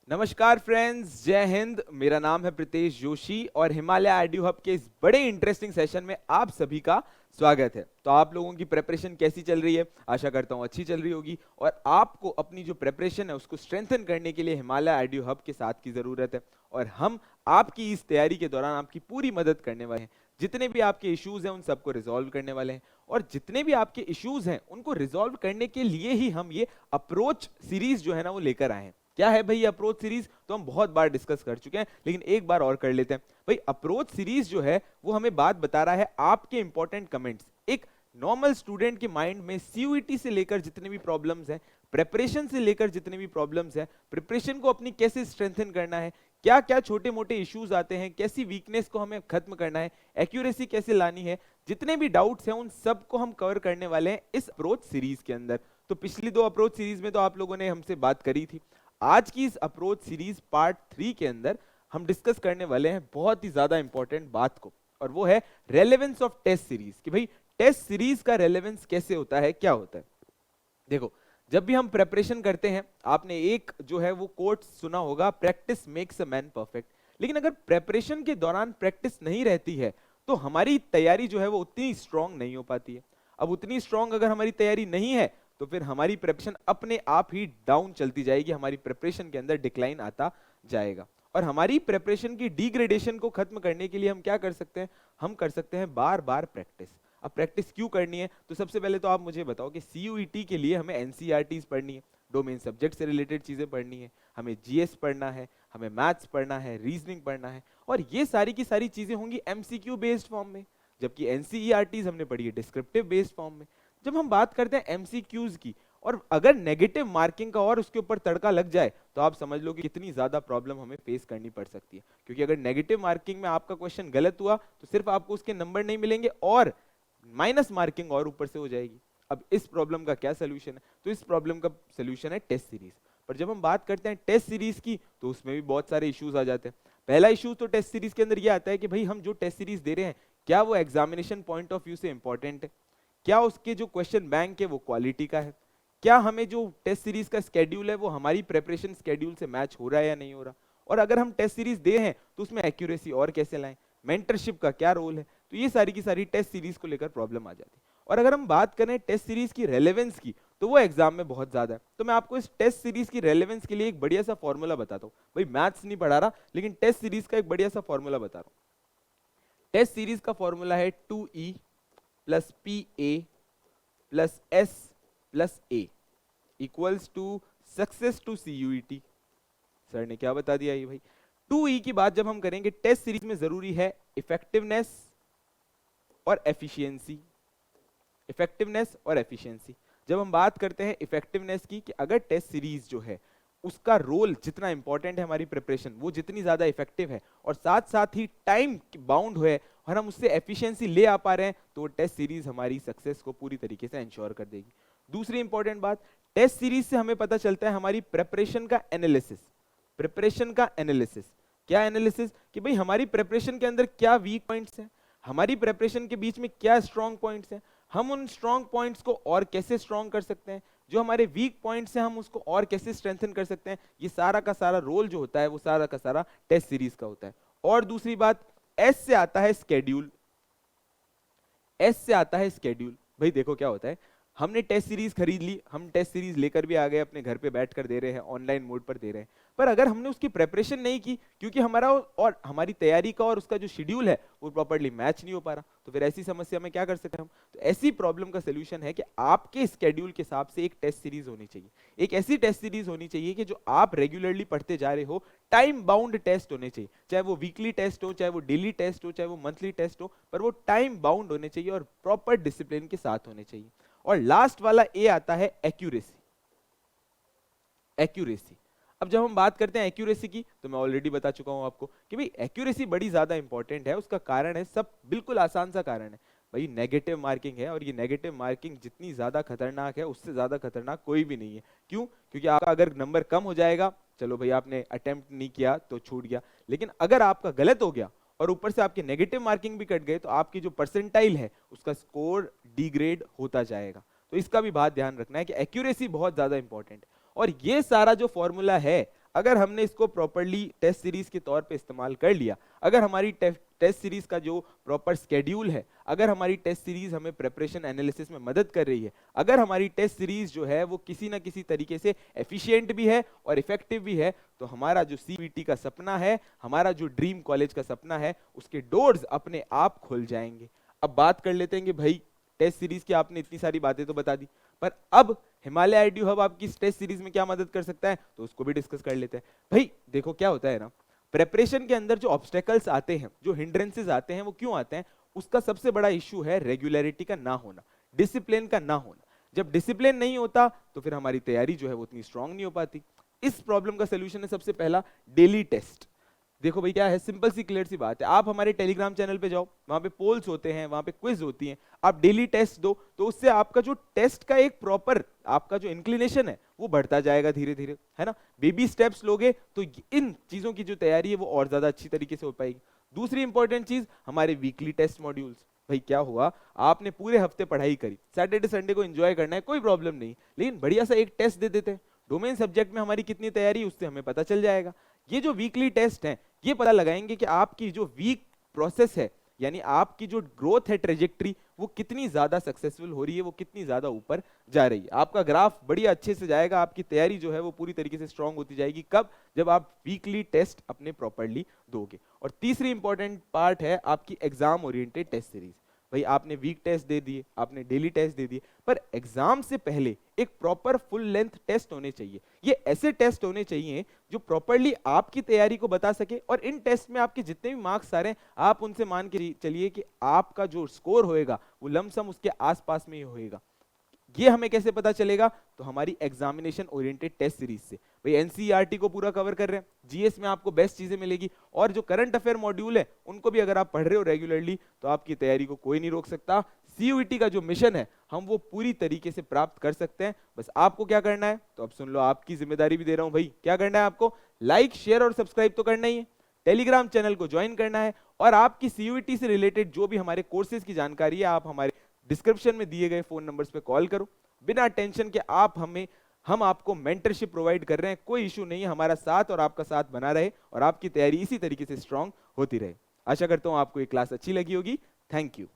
नमस्कार फ्रेंड्स, जय हिंद। मेरा नाम है प्रीतेश जोशी और हिमालय आईडियो हब के इस बड़े इंटरेस्टिंग सेशन में आप सभी का स्वागत है। तो आप लोगों की प्रिपरेशन कैसी चल रही है? आशा करता हूँ अच्छी चल रही होगी। और आपको अपनी जो प्रिपरेशन है उसको स्ट्रेंथन करने के लिए हिमालय आईडियो हब के साथ की जरूरत है। और हम आपकी इस तैयारी के दौरान आपकी पूरी मदद करने वाले हैं। जितने भी आपके इश्यूज हैं उन सबको रिजॉल्व करने वाले हैं। और जितने भी आपके इश्यूज हैं उनको रिजॉल्व करने के लिए ही हम ये अप्रोच सीरीज जो है ना वो लेकर आए हैं। क्या है भाई अप्रोच सीरीज? तो हम बहुत बार डिस्कस कर चुके हैं, लेकिन एक बार और कर लेते हैं। भाई अप्रोच सीरीज जो है वो हमें बात बता रहा है आपके इंपॉर्टेंट कमेंट्स। एक नॉर्मल स्टूडेंट के माइंड में सीयूईटी से लेकर जितने भी प्रॉब्लम्स हैं, प्रिपरेशन से लेकर जितने भी प्रॉब्लम्स हैं, प्रिपरेशन को अपनी कैसे स्ट्रेंथन करना है, क्या क्या छोटे मोटे इश्यूज आते हैं, कैसी वीकनेस को हमें खत्म करना है, एक्यूरेसी कैसे लानी है, जितने भी डाउट्स हैं उन सबको हम कवर करने वाले हैं इस अप्रोच सीरीज के अंदर। तो पिछली दो अप्रोच सीरीज में तो आप लोगों ने हमसे बात करी थी। आज की इस अप्रोच सीरीज पार्ट 3 के अंदर हम डिस्कस करने वाले हैं बहुत ही ज्यादा इंपॉर्टेंट बात को, और वो है रेलेवेंस ऑफ टेस्ट सीरीज। कि भाई टेस्ट सीरीज का रेलेवेंस कैसे होता है, क्या होता है। देखो, जब भी हम प्रेपरेशन करते हैं, आपने एक जो है वो कोट सुना होगा, practice makes a man perfect. लेकिन अगर प्रेपरेशन के दौरान प्रैक्टिस नहीं रहती है तो हमारी तैयारी जो है वो उतनी स्ट्रांग नहीं हो पाती है। अब उतनी स्ट्रांग अगर हमारी तैयारी नहीं है तो फिर हमारी प्रेपरेशन अपने आप ही डाउन चलती जाएगी, हमारी प्रेपरेशन के अंदर डिक्लाइन आता जाएगा। और हमारी प्रेपरेशन की डिग्रेडेशन को खत्म करने के लिए हम क्या कर सकते हैं? हम कर सकते हैं बार बार प्रैक्टिस। अब प्रैक्टिस क्यों करनी है? तो सबसे पहले तो आप मुझे बताओ कि सीयूईटी के लिए हमें एनसीईआरटीज पढ़नी है, डोमेन सब्जेक्ट से रिलेटेड चीजें पढ़नी है, हमें जीएस पढ़ना है, हमें मैथ्स पढ़ना है, रीजनिंग पढ़ना है, और ये सारी की सारी चीजें होंगी एमसीक्यू बेस्ड फॉर्म में। जबकि एनसीईआरटीज हमने पढ़ी है डिस्क्रिप्टिव बेस्ड फॉर्म में। जब हम बात करते हैं एमसीक्यूज की, और अगर नेगेटिव मार्किंग का और उसके ऊपर तड़का लग जाए तो आप समझ लो कि कितनी ज्यादा प्रॉब्लम हमें फेस करनी पड़ सकती है। क्योंकि अगर नेगेटिव मार्किंग में आपका क्वेश्चन गलत हुआ तो सिर्फ आपको उसके नंबर नहीं मिलेंगे और माइनस मार्किंग और ऊपर से हो जाएगी। अब इस प्रॉब्लम का क्या सोल्यूशन है? तो इस प्रॉब्लम का सोल्यूशन है टेस्ट सीरीज। पर जब हम बात करते हैं टेस्ट सीरीज की तो उसमें भी बहुत सारे इश्यूज आ जाते हैं। पहला इशू तो टेस्ट सीरीज के अंदर ये आता है कि भाई हम जो टेस्ट सीरीज दे रहे हैं क्या वो एग्जामिनेशन पॉइंट ऑफ व्यू से इंपॉर्टेंट है, क्या उसके जो क्वेश्चन बैंक है वो क्वालिटी का है, क्या हमें जो टेस्ट सीरीज का स्केड्यूल है वो हमारी प्रेपरेशन स्केड्यूल से मैच हो रहा है या नहीं हो रहा, और अगर हम टेस्ट सीरीज दे हैं तो उसमें एक्यूरेसी और कैसे लाएं, मेंटरशिप का क्या रोल है। तो ये सारी की सारी टेस्ट सीरीज को लेकर प्रॉब्लम आ जाती है। और अगर हम बात करें टेस्ट सीरीज की रेलेवेंस की तो वो एग्जाम में बहुत ज्यादा है। तो मैं आपको इस टेस्ट सीरीज की रेलेवेंस के लिए एक बढ़िया सा फॉर्मूला बताता हूँ। भाई मैथ्स नहीं पढ़ा रहा, लेकिन टेस्ट सीरीज का एक बढ़िया सा फॉर्मूला बता रहा हूँ। टेस्ट सीरीज का फॉर्मूला है 2E plus PA plus S plus A equals to success to CUET। Sir ने क्या बता दिया ये भाई? 2E की बात जब हम करेंगे टेस्ट सीरीज में जरूरी है इफेक्टिवनेस और एफिशिएंसी। इफेक्टिवनेस और एफिशिएंसी। जब हम बात करते हैं इफेक्टिवनेस की, कि अगर टेस्ट सीरीज जो है उसका रोल जितना इंपॉर्टेंट है, हमारी प्रिपरेशन वो जितनी ज्यादा इफेक्टिव है और साथ साथ ही टाइम बाउंड है और हम उससे एफिशिएंसी ले आ पा रहे हैं, तो टेस्ट सीरीज हमारी सक्सेस को पूरी तरीके से इंश्योर कर देगी। दूसरी इंपॉर्टेंट बात, टेस्ट सीरीज से हमें पता चलता है हमारी प्रिपरेशन का एनालिसिस। प्रिपरेशन का एनालिसिस, क्या एनालिसिस? कि भाई हमारी प्रिपरेशन के अंदर क्या वीक पॉइंट्स हैं, हमारी प्रिपरेशन के बीच में क्या स्ट्रॉन्ग पॉइंट्स हैं, हम उन स्ट्रॉन्ग पॉइंट्स को और कैसे स्ट्रॉन्ग कर सकते हैं, जो हमारे वीक पॉइंट्स हैं हम उसको और कैसे स्ट्रेंथन कर सकते हैं। ये सारा का सारा रोल जो होता है वो सारा का सारा टेस्ट सीरीज का होता है। और दूसरी बात, एस से आता है स्केड्यूल। एस से आता है स्केड्यूल। भाई देखो क्या होता है, हमने टेस्ट सीरीज खरीद ली, हम टेस्ट सीरीज लेकर भी आ गए, अपने घर पे बैठकर दे रहे हैं, ऑनलाइन मोड पर दे रहे हैं, पर अगर हमने उसकी प्रेपरेशन नहीं की, क्योंकि हमारा और हमारी तैयारी का और उसका जो शेड्यूल है वो प्रॉपर्ली मैच नहीं हो पा रहा, तो फिर ऐसी समस्या में क्या कर सकते हैं हम? तो ऐसी प्रॉब्लम का सोल्यूशन है कि आपके स्केड्यूल के हिसाब से एक टेस्ट सीरीज होनी चाहिए। एक ऐसी टेस्ट सीरीज होनी चाहिए कि जो आप रेगुलरली पढ़ते जा रहे हो, टाइम बाउंड टेस्ट होने चाहिए, चाहे वो वीकली टेस्ट हो, चाहे वो डेली टेस्ट हो, चाहे वो मंथली टेस्ट हो, पर वो टाइम बाउंड होने चाहिए और प्रॉपर डिसिप्लिन के साथ होने चाहिए। और लास्ट वाला ए आता है एक्यूरेसी। एक्यूरेसी। अब जब हम बात करते हैं एक्यूरेसी की, तो मैं ऑलरेडी बता चुका हूं आपको कि भाई एक्यूरेसी बड़ी ज्यादा इंपॉर्टेंट है। उसका कारण है, सब बिल्कुल आसान सा कारण है, भाई नेगेटिव मार्किंग है, और ये नेगेटिव मार्किंग जितनी ज्यादा खतरनाक है उससे ज्यादा खतरनाक कोई भी नहीं है। क्यों? क्योंकि आपका अगर नंबर कम हो जाएगा, चलो भाई आपने अटेम्प्ट नहीं किया तो छूट गया, लेकिन अगर आपका गलत हो गया और ऊपर से आपकी नेगेटिव मार्किंग भी कट गए तो आपकी जो परसेंटाइल है उसका स्कोर डिग्रेड होता जाएगा। तो इसका भी बात ध्यान रखना है कि एक्यूरेसी बहुत ज्यादा इंपॉर्टेंट है। और ये सारा जो फॉर्मूला है अगर हमने इसको प्रॉपरली टेस्ट सीरीज के तौर पे इस्तेमाल कर लिया, अगर हमारी टेस्ट सीरीज का जो प्रॉपर स्केड्यूल है, अगर हमारी टेस्ट सीरीज हमें प्रेपरेशन एनालिसिस में मदद कर रही है, अगर हमारी टेस्ट सीरीज जो है वो किसी ना किसी तरीके से एफिशिएंट भी है और इफेक्टिव भी है, तो हमारा जो सीयूईटी का सपना है, हमारा जो ड्रीम कॉलेज का सपना है, उसके डोर्स अपने आप खुल जाएंगे। अब बात कर लेते हैं कि भाई टेस्ट सीरीज की आपने इतनी सारी बातें तो बता दी, पर अब हिमालय आईडीयू हब आपकी टेस्ट सीरीज में क्या मदद कर सकता है, तो उसको भी डिस्कस कर लेते हैं। भाई देखो क्या होता है ना, प्रेपरेशन के अंदर जो ऑब्स्टेकल्स आते हैं, जो हिंड्रेंसेस आते हैं, वो क्यों आते हैं? उसका सबसे बड़ा इश्यू है रेगुलरिटी का ना होना, डिसिप्लिन का ना होना। जब डिसिप्लिन नहीं होता तो फिर हमारी तैयारी जो है वो उतनी स्ट्रांग नहीं हो पाती। इस प्रॉब्लम का सोल्यूशन है सबसे पहला डेली टेस्ट। देखो भाई क्या है, सिंपल सी क्लियर सी बात है, आप हमारे टेलीग्राम चैनल पे जाओ, वहां पे पोल्स होते हैं, वहां पे क्विज होती हैं, आप डेली टेस्ट दो, तो उससे आपका जो टेस्ट का एक प्रॉपर आपका जो इंक्लिनेशन है वो बढ़ता जाएगा धीरे धीरे, है ना। बेबी स्टेप्स लोगे तो इन चीजों की जो तैयारी है वो और ज्यादा अच्छी तरीके से हो पाएगी। दूसरी इंपॉर्टेंट चीज, हमारे वीकली टेस्ट मॉड्यूल्स। भाई क्या हुआ, आपने पूरे हफ्ते पढ़ाई करी, सैटरडे संडे को एंजॉय करना है, कोई प्रॉब्लम नहीं, लेकिन बढ़िया सा एक टेस्ट दे देते हैं, डोमेन सब्जेक्ट में हमारी कितनी तैयारी है उससे हमें पता चल जाएगा। ये जो वीकली टेस्ट हैं ये पता लगाएंगे कि आपकी जो वीक प्रोसेस है, यानी आपकी जो ग्रोथ है, ट्रेजेक्ट्री, वो कितनी ज्यादा सक्सेसफुल हो रही है, वो कितनी ज्यादा ऊपर जा रही है। आपका ग्राफ बढ़िया अच्छे से जाएगा, आपकी तैयारी जो है वो पूरी तरीके से स्ट्रांग होती जाएगी। कब? जब आप वीकली टेस्ट अपने प्रॉपरली दोगे। और तीसरी इंपॉर्टेंट पार्ट है आपकी एग्जाम ओरिएंटेड टेस्ट सीरीज। भाई आपने वीक टेस्ट दे दिए, आपने डेली टेस्ट दे दिए, पर एग्जाम से पहले एक प्रॉपर फुल लेंथ टेस्ट होने चाहिए। ये ऐसे टेस्ट होने चाहिए जो प्रॉपरली आपकी तैयारी को बता सके, और इन टेस्ट में आपके जितने भी मार्क्स आ रहे हैं आप उनसे मान के चलिए कि आपका जो स्कोर होएगा वो लमसम उसके आसपास में ही होएगा। ये हमें कैसे पता चलेगा? तो हमारी एग्जामिनेशन ओरिएंटेड टेस्ट सीरीज से। भाई एनसीईआरटी को पूरा कवर कर रहे हैं, जीएस में आपको बेस्ट चीजें मिलेगी, और जो करंट अफेयर मॉड्यूल है उनको भी अगर आप पढ़ रहे हो रेगुलरली तो आपकी तैयारी को कोई नहीं रोक सकता। सीयूईटी का जो मिशन है हम वो पूरी तरीके से प्राप्त कर सकते हैं। बस आपको क्या करना है, तो अब सुन लो, आपकी जिम्मेदारी भी दे रहा हूं भाई। क्या करना है आपको? लाइक, शेयर और सब्सक्राइब तो करना ही है, टेलीग्राम चैनल को ज्वाइन करना है, और आपकी सीयूईटी से रिलेटेड जो भी हमारे कोर्सेज की जानकारी है आप हमारे डिस्क्रिप्शन में दिए गए फोन नंबर्स पे कॉल करो, बिना टेंशन के। हम आपको मेंटरशिप प्रोवाइड कर रहे हैं, कोई इशू नहीं है, हमारा साथ और आपका साथ बना रहे और आपकी तैयारी इसी तरीके से स्ट्रांग होती रहे। आशा करता हूं आपको ये क्लास अच्छी लगी होगी। Thank you.